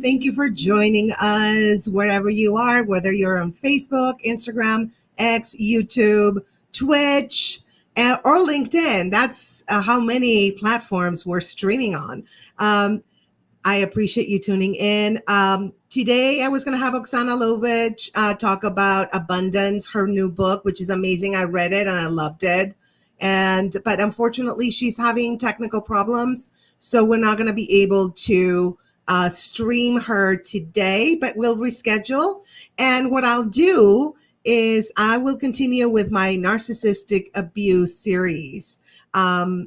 Thank you for joining us wherever you are, whether you're on Facebook, Instagram, X, YouTube, Twitch, or LinkedIn. That's how many platforms we're streaming on. I appreciate you tuning in. Today, I was going to have Oksana Lovich talk about Abundance, her new book, which is amazing. I read it and I loved it. But unfortunately, she's having technical problems. So we're not going to be able to stream her today, but we'll reschedule. And what I'll do is I will continue with my narcissistic abuse series. I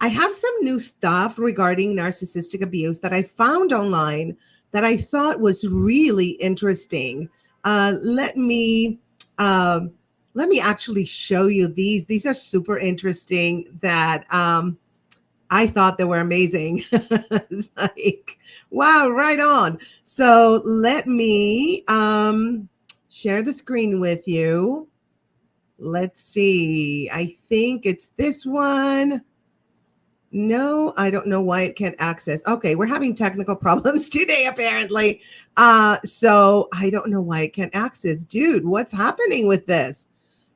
have some new stuff regarding narcissistic abuse that I found online that I thought was really interesting. Let me actually show you these. These are super interesting that I thought they were amazing. It's like, wow, right on. So let me share the screen with you. Let's see. I think it's this one. No, I don't know why it can't access. Okay, we're having technical problems today, apparently. So I don't know why it can't access. Dude, what's happening with this?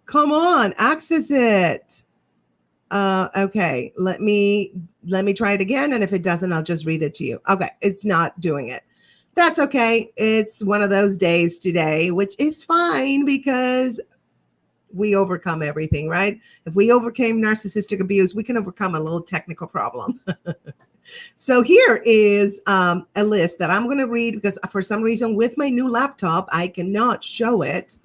Come on, access it. Okay, let me try it again. And if it doesn't, I'll just read it to you. Okay, it's not doing it. That's okay. It's one of those days today, which is fine because we overcome everything, right? If we overcame narcissistic abuse, we can overcome a little technical problem. So here is a list that I'm going to read because for some reason with my new laptop, I cannot show it.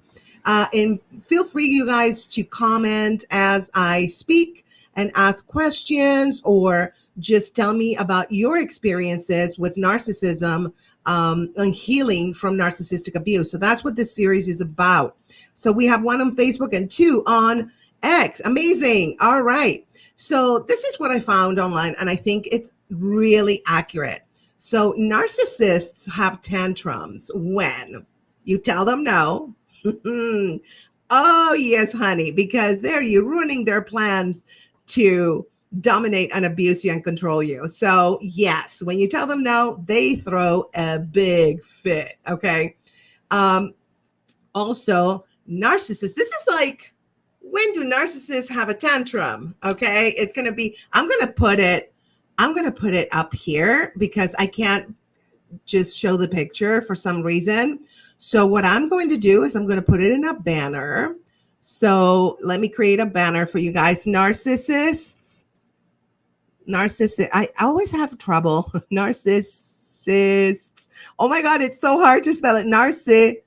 And feel free, you guys, to comment as I speak and ask questions or just tell me about your experiences with narcissism and healing from narcissistic abuse. So that's what this series is about. So we have one on Facebook and two on X. Amazing. All right. So this is what I found online, and I think it's really accurate. So narcissists have tantrums when you tell them no. Oh, yes, honey, because you're ruining their plans to dominate and abuse you and control you. So yes, when you tell them no, they throw a big fit. Okay. Also, narcissists, this is like, when do narcissists have a tantrum? Okay. It's going to be, I'm going to put it up here because I can't just show the picture for some reason. So what I'm going to do is I'm going to put it in a banner. So let me create a banner for you guys. Narcissist. I always have trouble. Narcissists. Oh my God, it's so hard to spell it. Narcissists.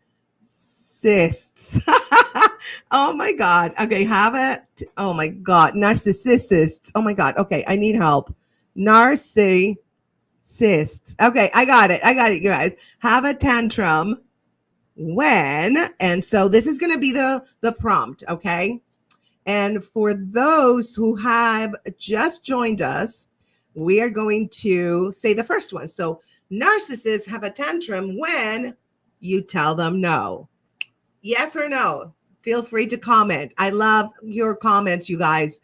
Oh my God. Okay, have it. Oh my God. Narcissists. Oh my God. Okay, I need help. Narcissists. Okay, I got it, you guys. Have a tantrum when, and so this is going to be the prompt, okay? And for those who have just joined us, we are going to say the first one. So narcissists have a tantrum when you tell them no. Yes or no? Feel free to comment. I love your comments, you guys.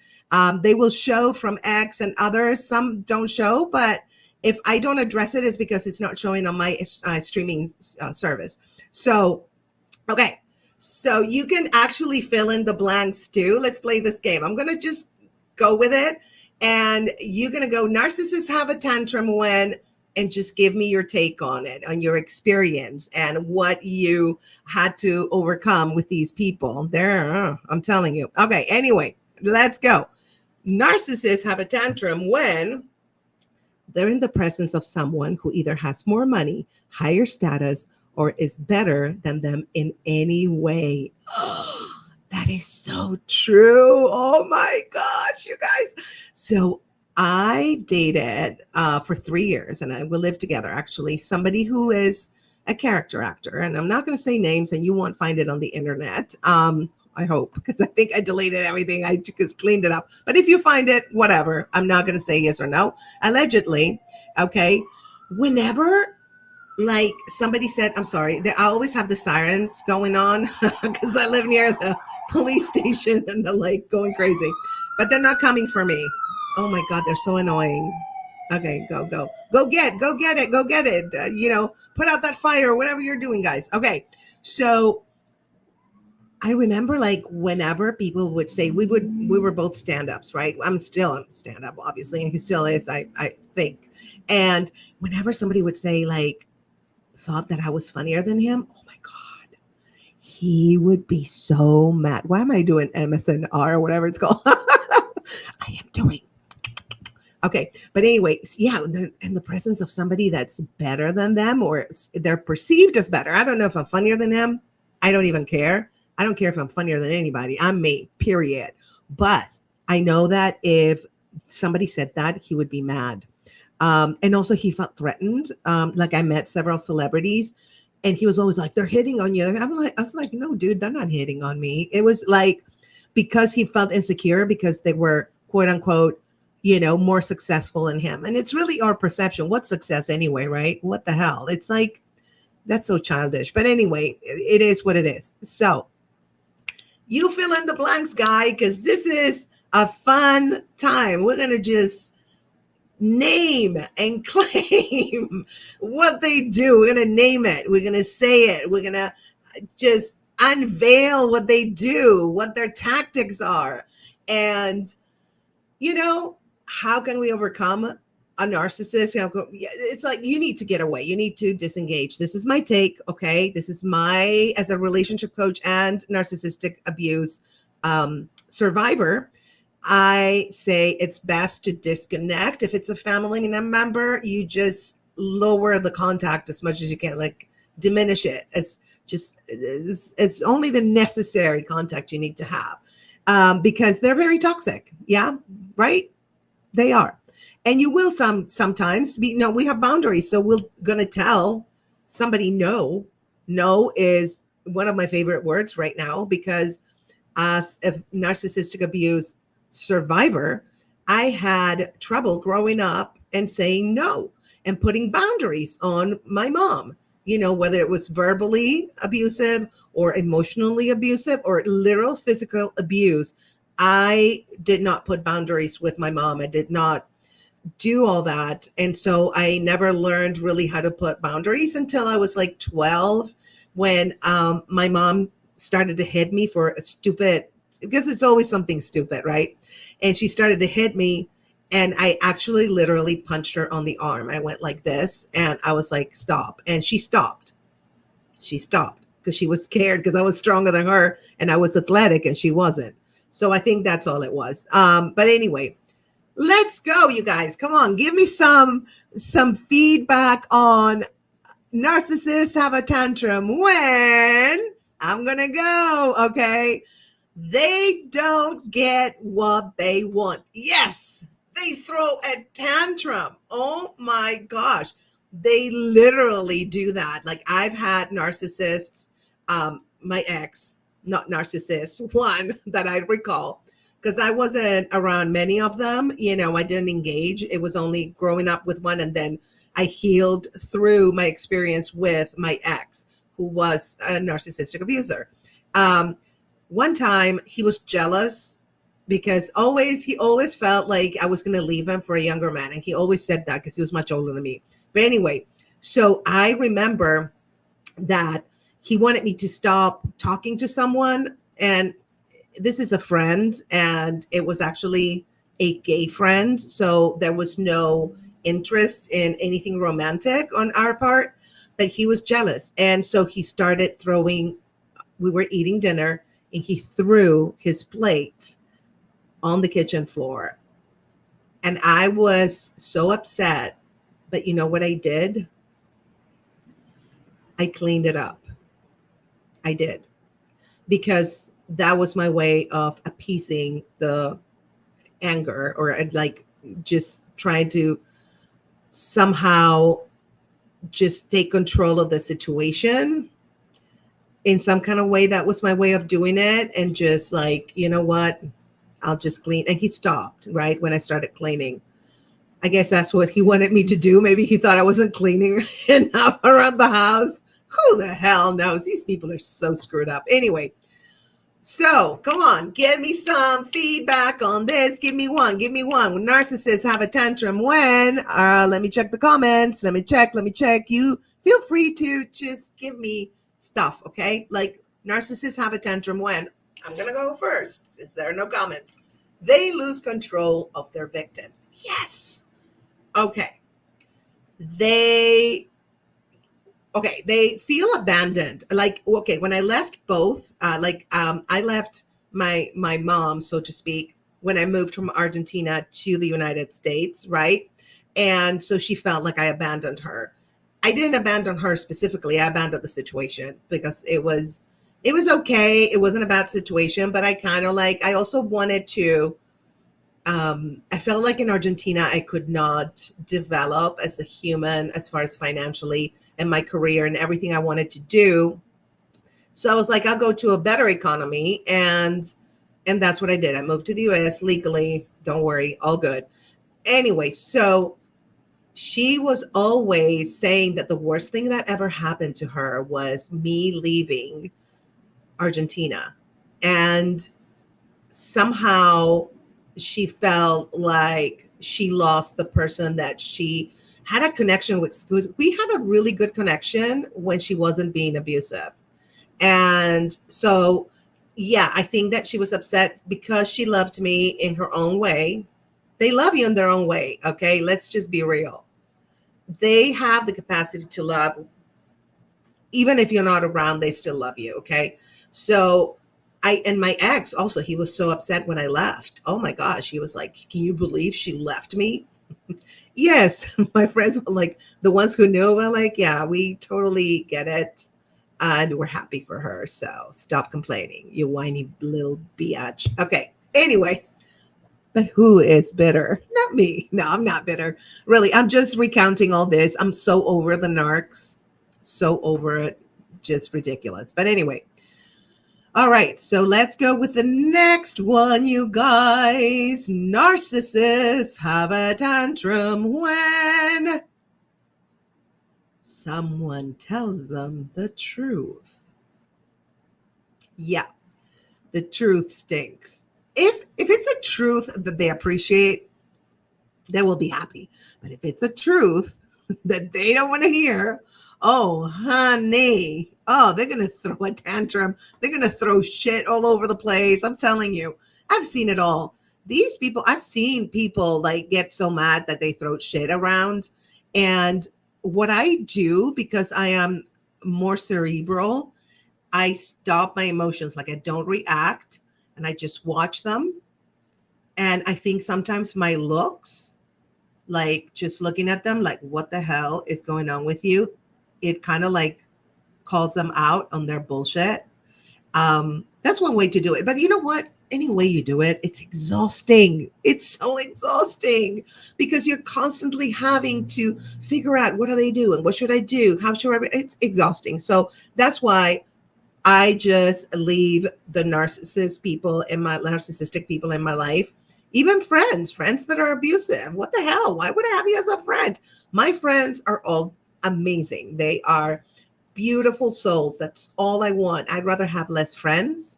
They will show from X and others. Some don't show, but if I don't address it, it's because it's not showing on my streaming service. So, okay. So you can actually fill in the blanks too. Let's play this game. I'm going to just go with it. And you're going to go, narcissists have a tantrum when, and just give me your take on it, on your experience and what you had to overcome with these people. I'm telling you. Okay, anyway, let's go. Narcissists have a tantrum when they're in the presence of someone who either has more money, higher status, or is better than them in any way. That is so true. Oh my gosh, you guys. So I dated for 3 years, and I will live together, actually, somebody who is a character actor. And I'm not going to say names, and you won't find it on the internet. I hope, because I think I deleted everything. I just cleaned it up. But if you find it, whatever. I'm not going to say yes or no. Allegedly, okay. Whenever like somebody said, I'm sorry, I always have the sirens going on because I live near the police station and they're like going crazy, but they're not coming for me. Oh my God, they're so annoying. Okay, go get it, go get it. Put out that fire, whatever you're doing, guys. Okay, so I remember like whenever people would say we were both stand-ups, right? I'm still a stand-up, obviously, and he still is, I think. And whenever somebody would say like thought that I was funnier than him, oh my God, he would be so mad. Why am I doing MSNR or whatever it's called? I am doing. Okay, but anyway, yeah, in the presence of somebody that's better than them or they're perceived as better. I don't know if I'm funnier than him. I don't even care. I don't care if I'm funnier than anybody. I'm me, period. But I know that if somebody said that, he would be mad. And also he felt threatened. Like I met several celebrities and he was always like, they're hitting on you. I was like, no, dude, they're not hitting on me. It was like, because he felt insecure because they were quote unquote, more successful than him. And it's really our perception. What's success anyway, right? What the hell? It's like, that's so childish. But anyway, it is what it is. So you fill in the blanks, guy, because this is a fun time. We're going to just name and claim what they do. We're going to name it. We're going to say it. We're going to just unveil what they do, what their tactics are. And, how can we overcome a narcissist? It's like you need to get away. You need to disengage. This is my take. Okay. This is my, as a relationship coach and narcissistic abuse survivor, I say it's best to disconnect. If it's a family member, you just lower the contact as much as you can, like diminish it. It's only the necessary contact you need to have because they're very toxic. Yeah. Right. They are. And you will sometimes be, we have boundaries. So we're going to tell somebody no. No is one of my favorite words right now because as a narcissistic abuse survivor, I had trouble growing up and saying no and putting boundaries on my mom, whether it was verbally abusive or emotionally abusive or literal physical abuse. I did not put boundaries with my mom. I did not do all that. And so I never learned really how to put boundaries until I was like 12 when my mom started to hit me for a stupid, because it's always something stupid, right? And she started to hit me and I actually literally punched her on the arm. I went like this and I was like, stop. And she stopped. She stopped because she was scared because I was stronger than her and I was athletic and she wasn't. So I think that's all it was. But anyway, let's go, you guys. Come on, give me some feedback on narcissists have a tantrum when I'm gonna go. Okay, they don't get what they want. Yes, they throw a tantrum. Oh my gosh, they literally do that. Like I've had narcissists, my ex. Not narcissist, one that I recall, because I wasn't around many of them. I didn't engage. It was only growing up with one. And then I healed through my experience with my ex, who was a narcissistic abuser. One time he was jealous because he always felt like I was going to leave him for a younger man. And he always said that because he was much older than me. But anyway, so I remember that he wanted me to stop talking to someone. And this is a friend, and it was actually a gay friend. So there was no interest in anything romantic on our part, but he was jealous. And so he started we were eating dinner, and he threw his plate on the kitchen floor. And I was so upset. But you know what I did? I cleaned it up. I did, because that was my way of appeasing the anger, or like just trying to somehow just take control of the situation in some kind of way. That was my way of doing it. And just like, you know what, I'll just clean. And he stopped right when I started cleaning. I guess that's what he wanted me to do. Maybe he thought I wasn't cleaning enough around the house. Who the hell knows? These people are so screwed up. Anyway, So come on, give me some feedback on this. Give me one. Give me one. Narcissists have a tantrum when, let me check the comments. Let me check. You feel free to just give me stuff, okay? Like narcissists have a tantrum when, I'm going to go first since there are no comments. They lose control of their victims. Yes. Okay. They feel abandoned. Like, okay, when I left both, I left my mom, so to speak, when I moved from Argentina to the United States, right? And so she felt like I abandoned her. I didn't abandon her specifically. I abandoned the situation because it was okay. It wasn't a bad situation, but I kind of I also wanted to, I felt like in Argentina, I could not develop as a human as far as financially and my career and everything I wanted to do. So I was like, I'll go to a better economy. And that's what I did. I moved to the US legally. Don't worry, all good. Anyway, so she was always saying that the worst thing that ever happened to her was me leaving Argentina. And somehow she felt like she lost the person that she had a connection with. We had a really good connection when she wasn't being abusive. And so, yeah, I think that she was upset because she loved me in her own way. They love you in their own way. Okay. Let's just be real. They have the capacity to love. Even if you're not around, they still love you. Okay. So and my ex also, he was so upset when I left. Oh my gosh. He was like, can you believe she left me? Yes. My friends were like, the ones who knew were like, yeah, we totally get it. And we're happy for her. So stop complaining, you whiny little biatch. Okay. Anyway, but who is bitter? Not me. No, I'm not bitter. Really, I'm just recounting all this. I'm so over the narcs. So over it. Just ridiculous. But anyway. All right, so let's go with the next one, you guys. Narcissists have a tantrum when someone tells them the truth. Yeah, the truth stinks. If it's a truth that they appreciate, they will be happy. But if it's a truth that they don't want to hear, oh, honey. Oh, they're going to throw a tantrum. They're going to throw shit all over the place. I'm telling you, I've seen it all. These people, I've seen people get so mad that they throw shit around. And what I do, because I am more cerebral, I stop my emotions. I don't react and I just watch them. And I think sometimes my looks, just looking at them, what the hell is going on with you? It kind of calls them out on their bullshit. That's one way to do it. But you know what? Any way you do it, it's exhausting. It's so exhausting because you're constantly having to figure out what do they do and what should I do? How should I? It's exhausting. So that's why I just leave the narcissistic people in my life. Even friends that are abusive. What the hell? Why would I have you as a friend? My friends are all amazing. They are beautiful souls. That's all I want. I'd rather have less friends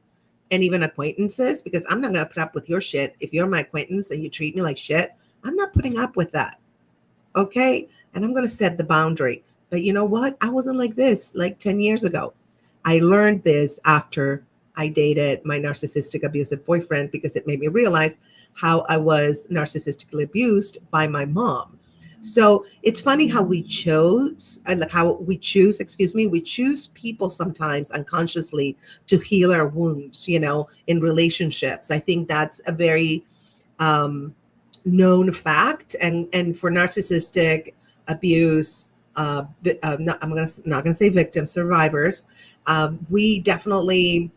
and even acquaintances because I'm not going to put up with your shit. If you're my acquaintance and you treat me like shit, I'm not putting up with that. Okay? And I'm going to set the boundary. But you know what? I wasn't like this 10 years ago. I learned this after I dated my narcissistic abusive boyfriend because it made me realize how I was narcissistically abused by my mom. So it's funny how we choose people sometimes unconsciously to heal our wounds, in relationships. I think that's a very known fact. And for narcissistic abuse, I'm not going to say victims, survivors, we definitely,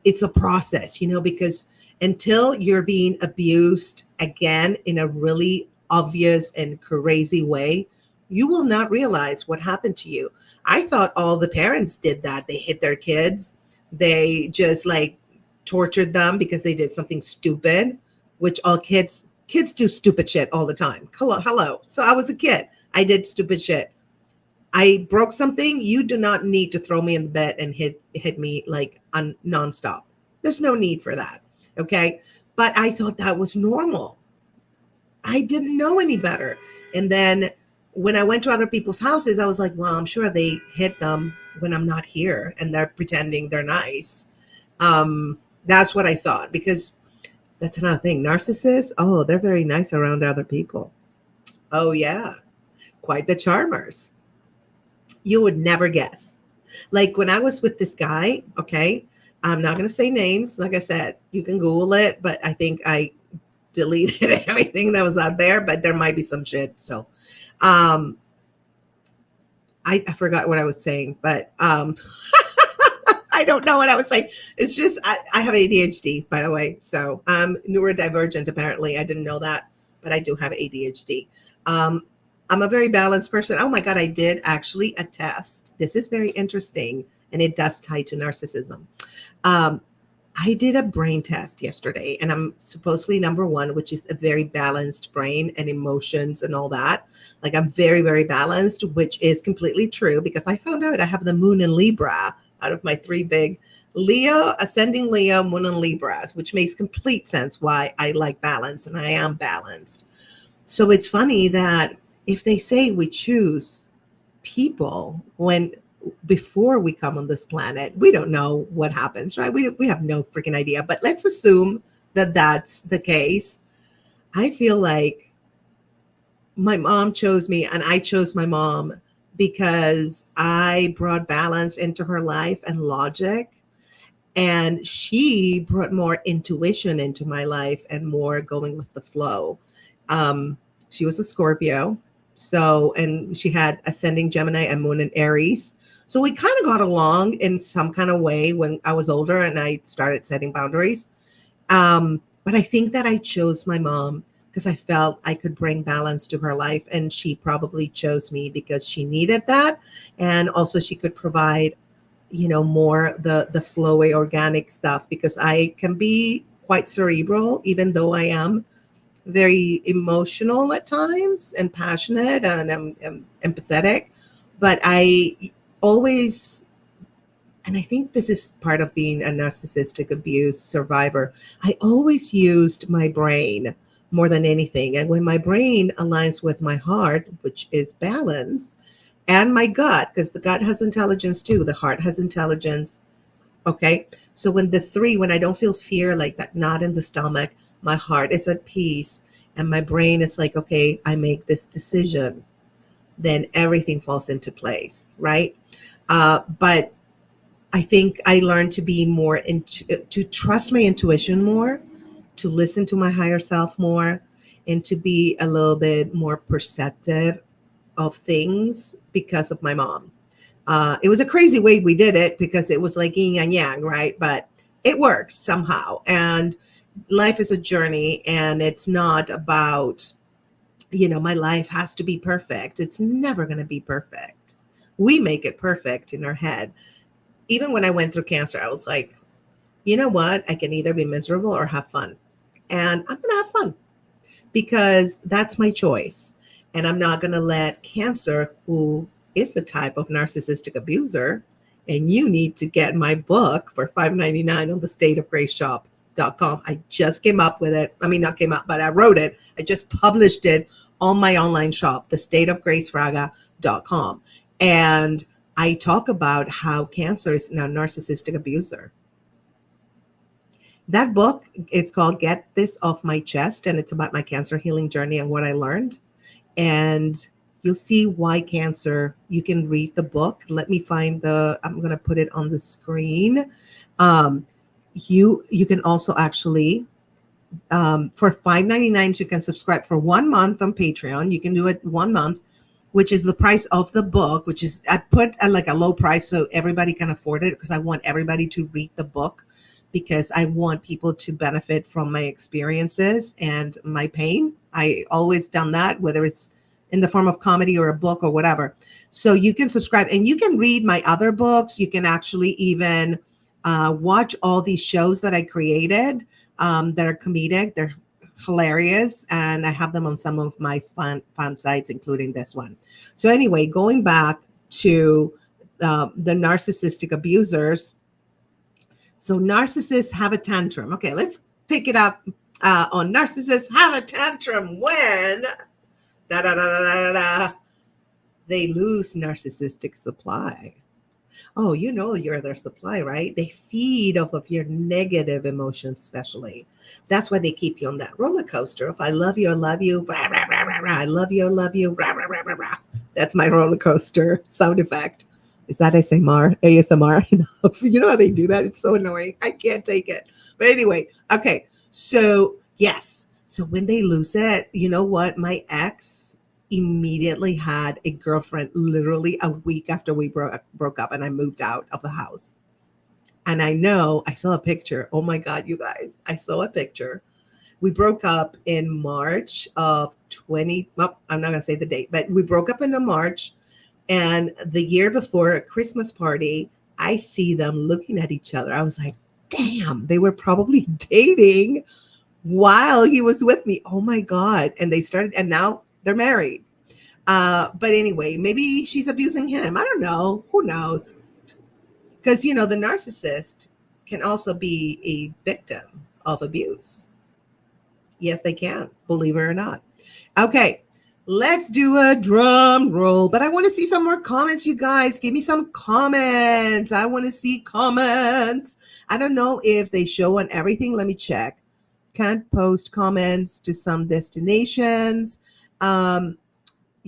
it's a process, because until you're being abused again in a really obvious and crazy way, you will not realize what happened to you. I thought all the parents did that. They hit their kids. They just tortured them because they did something stupid, which all kids do stupid shit all the time. Hello. So I was a kid. I did stupid shit. I broke something. You do not need to throw me in the bed and hit me nonstop. There's no need for that. Okay. But I thought that was normal. I didn't know any better. And then when I went to other people's houses, I was like, well, I'm sure they hit them when I'm not here and they're pretending they're nice. That's what I thought, because that's another thing. Narcissists, oh, they're very nice around other people. Oh, yeah. Quite the charmers. You would never guess. Like when I was with this guy, okay, I'm not going to say names. Like I said, you can Google it, but I think I deleted everything that was out there, but there might be some shit still. I forgot what I was saying, but I don't know what I was saying. It's just, I have ADHD, by the way. So I'm neurodivergent, apparently. I didn't know that, but I do have ADHD. I'm a very balanced person. Oh my God, I did actually a test. This is very interesting, and it does tie to narcissism. I did a brain test yesterday, and I'm supposedly number one, which is a very balanced brain and emotions and all that. Like I'm very, very balanced, which is completely true because I found out I have the moon in Libra out of my three big Leo, ascending Leo, moon in Libras, which makes complete sense why I like balance, and I am balanced. So it's funny that if they say we choose people when before we come on this planet, we don't know what happens, right? We have no freaking idea, but let's assume that that's the case. I feel like my mom chose me and I chose my mom because I brought balance into her life and logic, and she brought more intuition into my life and more going with the flow. She was a Scorpio, so, and she had ascending Gemini and moon in Aries. So we kind of got along in some kind of way when I was older and I started setting boundaries. But I think that I chose my mom because I felt I could bring balance to her life. And she probably chose me because she needed that. And also she could provide, more the flowy organic stuff, because I can be quite cerebral, even though I am very emotional at times and passionate and I'm empathetic. But I always, and I think this is part of being a narcissistic abuse survivor, I always used my brain more than anything. And when my brain aligns with my heart, which is balance, and my gut, because the gut has intelligence too, the heart has intelligence. Okay. So when I don't feel fear, like that knot in the stomach, my heart is at peace and my brain is like, okay, I make this decision, then everything falls into place. Right. But I think I learned to be more to trust my intuition more, to listen to my higher self more, and to be a little bit more perceptive of things because of my mom. It was a crazy way we did it because it was like yin and yang, right? But it worked somehow. And life is a journey, and it's not about, my life has to be perfect. It's never going to be perfect. We make it perfect in our head. Even when I went through cancer, I was like, you know what? I can either be miserable or have fun. And I'm going to have fun because that's my choice. And I'm not going to let cancer, who is a type of narcissistic abuser, and you need to get my book for $5.99 on the stateofgraceshop.com. I just came up with it. I mean, not came up, but I wrote it. I just published it on my online shop, the stateofgracefraga.com. And I talk about how cancer is now a narcissistic abuser. That book, it's called Get This Off My Chest, and it's about my cancer healing journey and what I learned. And you'll see why cancer. You can read the book. Let me find I'm going to put it on the screen. You can also actually, for $5.99, you can subscribe for 1 month on Patreon. You can do it 1 month, which is the price of the book, which is, I put at like a low price so everybody can afford it, because I want everybody to read the book, because I want people to benefit from my experiences and my pain. I always done that, whether it's in the form of comedy or a book or whatever. So you can subscribe and you can read my other books. You can actually even watch all these shows that I created that are comedic. They're hilarious. And I have them on some of my fun sites, including this one. So anyway, going back to the narcissistic abusers. So narcissists have a tantrum. Okay, let's pick it up on narcissists have a tantrum when da da da da da da they lose narcissistic supply. Oh, you know you're their supply, right? They feed off of your negative emotions, especially. That's why they keep you on that roller coaster of I love you, rah, rah, rah, rah, rah. I love you, rah, rah, rah, rah, rah. That's my roller coaster sound effect. Is that ASMR? ASMR? You know how they do that? It's so annoying. I can't take it. But anyway, okay. So, yes. So when they lose it, you know what? My ex immediately had a girlfriend literally a week after we broke up and I moved out of the house. And I know I saw a picture. Oh my God, you guys, I saw a picture. We broke up in March of 20. Well, I'm not going to say the date, but we broke up in the March. And the year before a Christmas party, I see them looking at each other. I was like, damn, they were probably dating while he was with me. Oh my God. And they started, and now they're married. But anyway, maybe she's abusing him. I don't know. Who knows? Because, you know, the narcissist can also be a victim of abuse. Yes, they can, believe it or not. Okay, let's do a drum roll. But I want to see some more comments, you guys. Give me some comments. I want to see comments. I don't know if they show on everything. Let me check. Can't post comments to some destinations.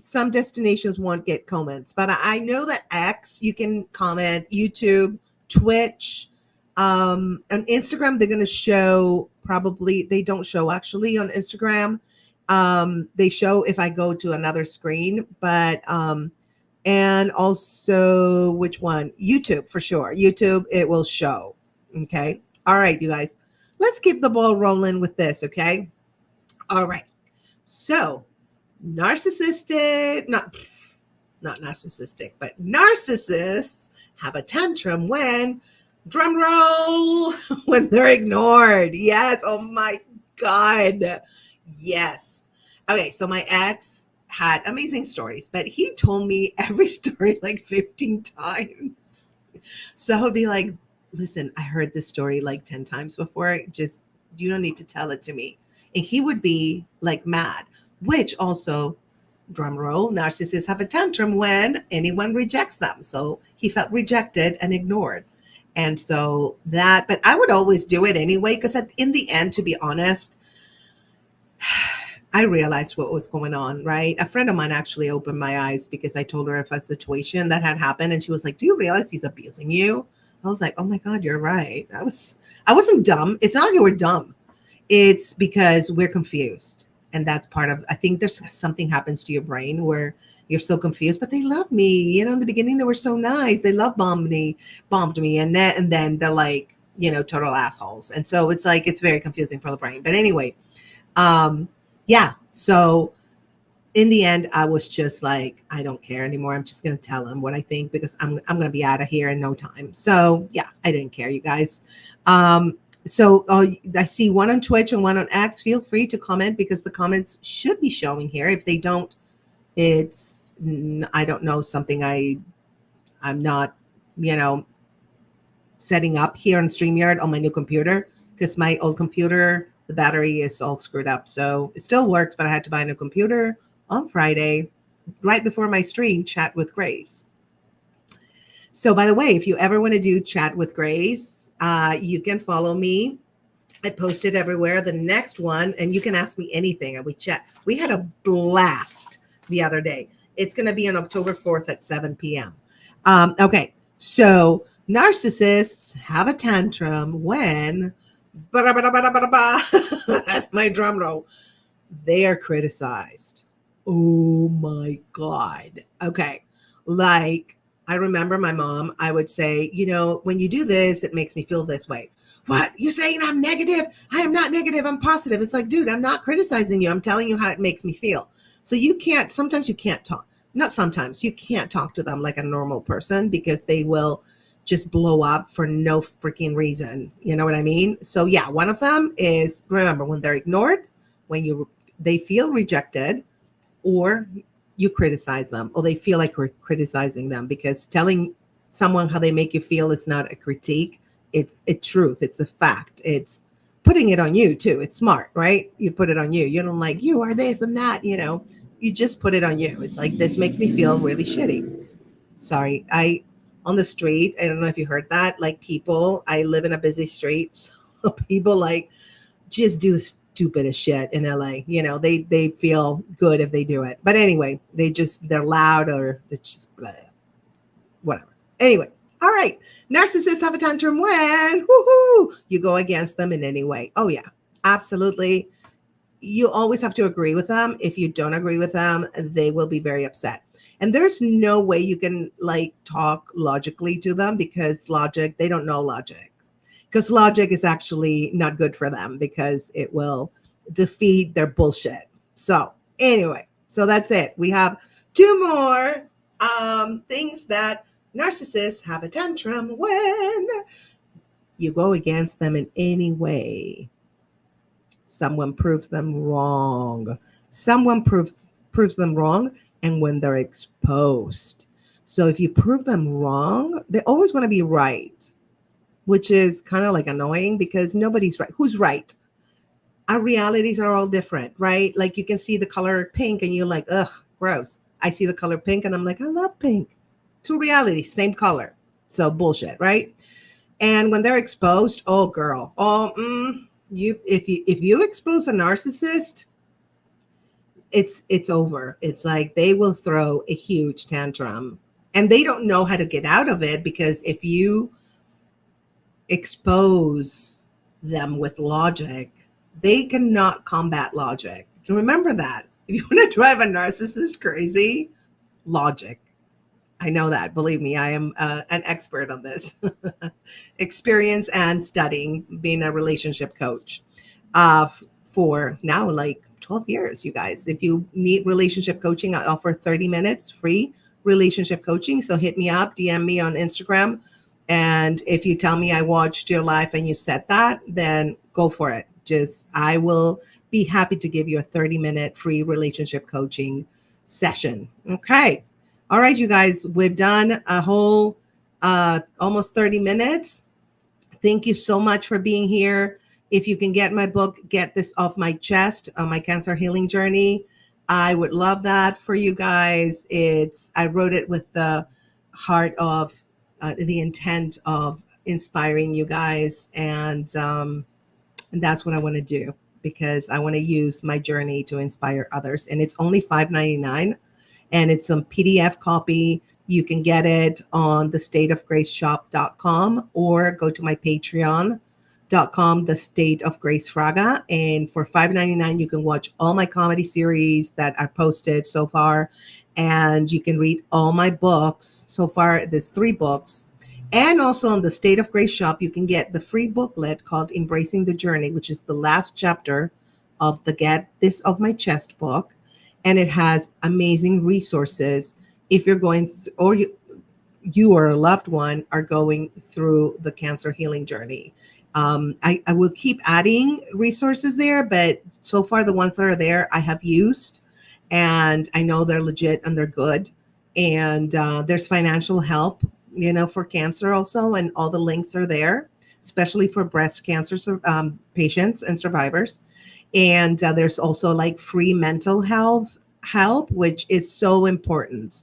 Some destinations won't get comments, but I know that X, you can comment, YouTube, Twitch, on Instagram, they're going to show probably, they don't show actually on Instagram. They show if I go to another screen, but, and also which one? YouTube for sure. YouTube, it will show. Okay. All right, you guys, let's keep the ball rolling with this. Okay. All right. So, narcissistic, not narcissistic, but narcissists have a tantrum when, drum roll, when they're ignored. Yes. Oh my God. Yes. Okay. So my ex had amazing stories, but he told me every story like 15 times. So I would be like, listen, I heard this story like 10 times before. Just, you don't need to tell it to me. And he would be like mad. Which also, drum roll, narcissists have a tantrum when anyone rejects them. So he felt rejected and ignored. And so that, but I would always do it anyway, because in the end, to be honest, I realized what was going on, right? A friend of mine actually opened my eyes because I told her of a situation that had happened. And she was like, do you realize he's abusing you? I was like, oh my God, you're right. I wasn't dumb. It's not like we're dumb. It's because we're confused. And that's part of, I think there's something happens to your brain where you're so confused, but they love me. You know, in the beginning, they were so nice. They bombed me. And then they're like, you know, total assholes. And so it's like, it's very confusing for the brain. But anyway, yeah. So in the end, I was just like, I don't care anymore. I'm just going to tell him what I think because I'm going to be out of here in no time. So yeah, I didn't care, you guys. So I see one on Twitch and one on X. Feel free to comment because the comments should be showing here. If they don't, it's, I don't know, something I'm not, you know, setting up here on StreamYard on my new computer because my old computer, the battery is all screwed up. So it still works, but I had to buy a new computer on Friday, right before my stream, Chat with Grace. So by the way, if you ever want to do Chat with Grace, you can follow me. I post it everywhere. The next one, and you can ask me anything. And we chat. We had a blast the other day. It's going to be on October 4th at 7 p.m. Okay. So narcissists have a tantrum when, that's my drum roll, they are criticized. Oh my God. Okay. Like, I remember my mom, I would say, you know, when you do this, it makes me feel this way. What? You're saying I'm negative? I am not negative. I'm positive. It's like, dude, I'm not criticizing you. I'm telling you how it makes me feel. So sometimes you can't talk. Not sometimes, you can't talk to them like a normal person because they will just blow up for no freaking reason. You know what I mean? So yeah, one of them is, remember, when they're ignored, when they feel rejected, or you criticize them, or they feel like we're criticizing them, because telling someone how they make you feel is not a critique. it's a truth. It's a fact. It's putting it on you too. It's smart, right? You put it on you. You don't like, you are this and that, you just put it on you. It's like, this makes me feel really shitty. Sorry. On the street, I don't know if you heard that, like people, I live in a busy street. So people like just do the stupidest shit in LA. They feel good if they do it. But anyway, they're loud or they're just blah, whatever. Anyway, all right. Narcissists have a tantrum when you go against them in any way. Oh yeah, absolutely. You always have to agree with them. If you don't agree with them, they will be very upset. And there's no way you can like talk logically to them, because they don't know logic. Because logic is actually not good for them, because it will defeat their bullshit. So anyway, so that's it. We have two more things that narcissists have a tantrum when you go against them in any way. Someone proves them wrong. Someone proves them wrong, and when they're exposed. So if you prove them wrong, they always want to be right, which is kind of like annoying, because nobody's right. Who's right? Our realities are all different, right? Like you can see the color pink and you're like, ugh, gross. I see the color pink and I'm like, I love pink. Two realities, same color. So bullshit, right? And when they're exposed, oh girl, if you expose a narcissist, it's over. It's like they will throw a huge tantrum, and they don't know how to get out of it, because if you expose them with logic, they cannot combat logic. Remember that. If you want to drive a narcissist crazy, logic. I know that. Believe me, I am an expert on this. Experience and studying, being a relationship coach for now like 12 years, you guys. If you need relationship coaching, I offer 30 minutes free relationship coaching. So hit me up, DM me on Instagram. And if you tell me I watched your live and you said that, then go for it. I will be happy to give you a 30-minute free relationship coaching session. Okay. All right, you guys, we've done a whole almost 30 minutes. Thank you so much for being here. If you can get my book, Get This Off My Chest, My Cancer Healing Journey, I would love that for you guys. I wrote it with the heart of the intent of inspiring you guys. And that's what I want to do, because I want to use my journey to inspire others. And it's only $5.99. And it's a PDF copy. You can get it on thestateofgraceshop.com or go to my patreon.com, The State of Grace Fraga. And for $5.99, you can watch all my comedy series that are posted so far. And you can read all my books. So far, there's 3 books. And also on the State of Grace shop, you can get the free booklet called Embracing the Journey, which is the last chapter of the Get This Off My Chest book. And it has amazing resources if you're going or you or a loved one are going through the cancer healing journey. I will keep adding resources there, but so far the ones that are there I have used, and I know they're legit and they're good. And there's financial help, for cancer also, and all the links are there, especially for breast cancer patients and survivors. And there's also like free mental health help, which is so important.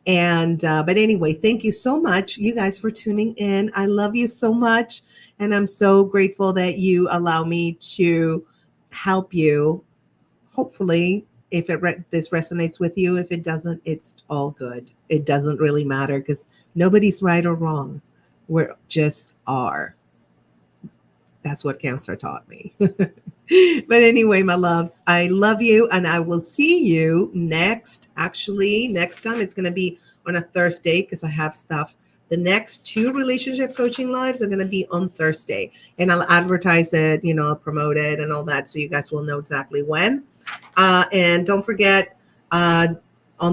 And but anyway, thank you so much, you guys, for tuning in. I love you so much. And I'm so grateful that you allow me to help you. Hopefully, if this resonates with you, if it doesn't, it's all good. It doesn't really matter, because nobody's right or wrong. We just are. That's what cancer taught me. But anyway, my loves, I love you, and I will see you next time. It's going to be on a Thursday, because I have stuff. The next 2 relationship coaching lives are going to be on Thursday, and I'll advertise it, I'll promote it and all that, so you guys will know exactly when. And don't forget, on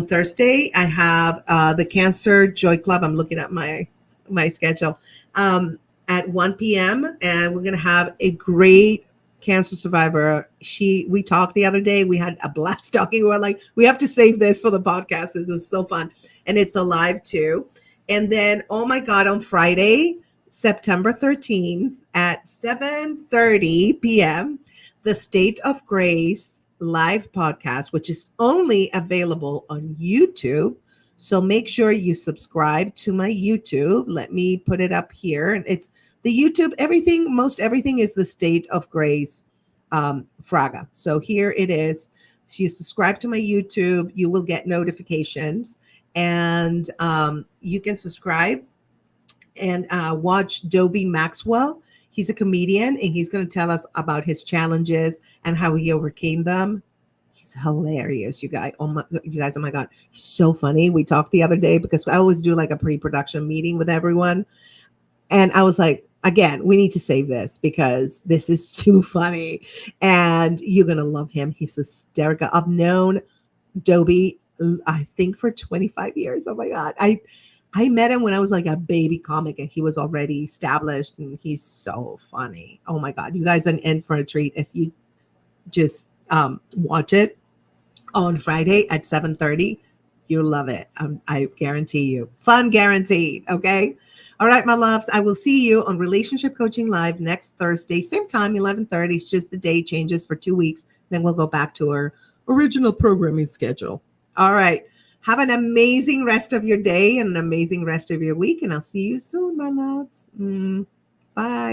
Thursday, I have the Cancer Joy Club. I'm looking at my schedule at 1 p.m. And we're going to have a great cancer survivor. We talked the other day. We had a blast talking. We're like, we have to save this for the podcast. This is so fun. And it's alive too. And then, oh my God, on Friday, September 13th at 7:30 p.m., the State of Grace live podcast, which is only available on YouTube. So make sure you subscribe to my YouTube. Let me put it up here. It's the YouTube, everything, most everything is the State of Grace Fraga. So here it is. So you subscribe to my YouTube, you will get notifications, and you can subscribe and watch Dobie Maxwell. He's a comedian, and he's going to tell us about his challenges and how he overcame them. He's hilarious, you guys. Oh my God, he's so funny. We talked the other day because I always do like a pre-production meeting with everyone, and I was like, again, we need to save this because this is too funny, and you're gonna love him. He's hysterical. I've known Dobie, I think, for 25 years. Oh my God, I met him when I was like a baby comic, and he was already established, and he's so funny. Oh my God, you guys are in for a treat if you just watch it on Friday at 7:30. You'll love it. I guarantee you. Fun guaranteed. Okay. All right, my loves. I will see you on Relationship Coaching Live next Thursday, same time, 11:30. It's just the day changes for 2 weeks. Then we'll go back to our original programming schedule. All right. Have an amazing rest of your day and an amazing rest of your week. And I'll see you soon, my loves. Bye.